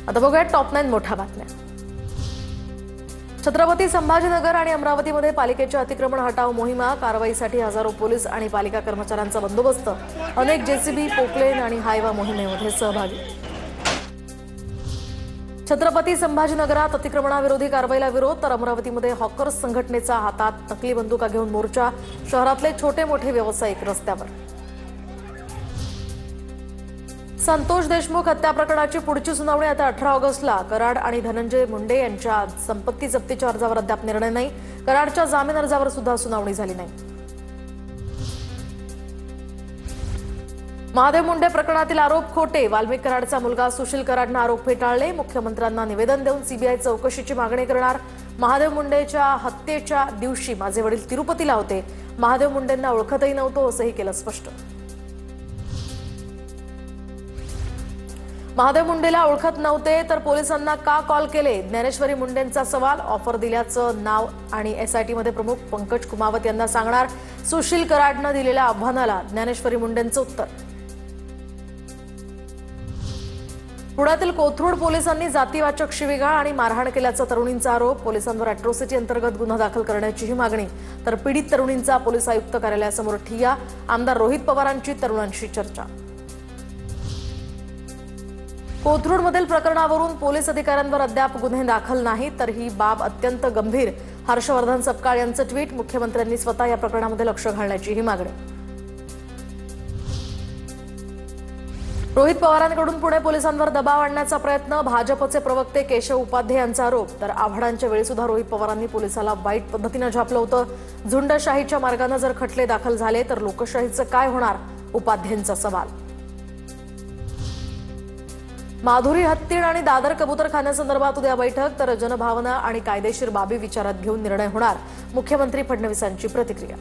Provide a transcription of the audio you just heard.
आता बघूया टॉप 9 मोठ्या बातम्या। छत्रपती संभाजीनगर आणि अमरावतीमध्ये पालिकेच्या अतिक्रमण हटाव मोहिमा, कारवाईसाठी हजारो पोलीस आणि पालिका कर्मचाऱ्यांचा बंदोबस्त, अनेक जेसीबी, पोकलेन आणि हायवा मोहिमेमध्ये सहभागी। छत्रपती संभाजीनगरात अतिक्रमणाविरोधी कारवाईला विरोध, तर अमरावतीमध्ये हॉकर्स संघटनेचा हातात नकली बंदुका घेऊन मोर्चा, शहरातले छोटे मोठे व्यावसायिक रस्त्यावर। संतोष देशमुख हत्या प्रकरणाची पुढची सुनावणी आता 18 ऑगस्टला। कराड आणि धनंजय मुंडे यांच्या संपत्ती जप्तीच्या अर्जावर अद्याप निर्णय नाही। कराडच्या जामीन अर्जावर सुद्धा सुनावणी झाली नाही। महादेव मुंडे प्रकरणातील आरोप खोटे, वाल्मिक कराडचा मुलगा सुशील कराडनं आरोप फेटाळले। मुख्यमंत्र्यांना निवेदन देऊन सीबीआय चौकशीची मागणी करणार। महादेव मुंडेच्या हत्येच्या दिवशी माझे वडील तिरुपतीला होते, महादेव मुंडेंना ओळखतही नव्हतो असंही केलं स्पष्ट। महादेव मुंडेला ओळखत नव्हते तर पोलिसांना का कॉल केले, ज्ञानेश्वरी मुंडेंचा सवाल। ऑफर दिल्याचं नाव आणि एसआयटीमध्ये प्रमुख पंकज कुमावत यांना सांगणार। सुशील कराडनं दिलेल्या आव्हानाला ज्ञानेश्वरी मुंडेंचं उत्तर। पुण्यातील कोथरूड पोलिसांनी जातीवाचक शिवीगाळ आणि मारहाण केल्याचा तरुणींचा आरोप, पोलिसांवर अॅट्रॉसिटी अंतर्गत गुन्हा दाखल करण्याचीही मागणी, तर पीडित तरुणींचा पोलीस आयुक्त कार्यालयासमोर ठिय्या। आमदार रोहित पवारांची तरुणांशी चर्चा। कोथरूडमधील प्रकरणावरून पोलीस अधिकाऱ्यांवर अद्याप गुन्हे दाखल नाहीत, तर ही बाब अत्यंत गंभीर। हर्षवर्धन सपकाळ यांचं ट्विट, मुख्यमंत्र्यांनी स्वतः या प्रकरणामध्ये लक्ष घालण्याचीही मागणी। रोहित पवारांकडून पुणे पोलिसांवर दबाव आणण्याचा प्रयत्न, भाजपचे प्रवक्ते केशव उपाध्ये यांचा आरोप, तर आव्हाडांच्या वेळी सुद्धा रोहित पवारांनी पोलिसाला वाईट पद्धतीने झापलं होतं। झुंडशाहीच्या मार्गाने जर खटले दाखल झाले तर लोकशाहीचं काय होणार, उपाध्येंचा सवाल। माधुरी हत्तीण आणि दादर कबूतरखान्यासंदर्भात उद्या बैठक, तर जनभावना आणि कायदेशीर बाबी विचारात घेऊन निर्णय होणार, मुख्यमंत्री फडणवीसांची प्रतिक्रिया।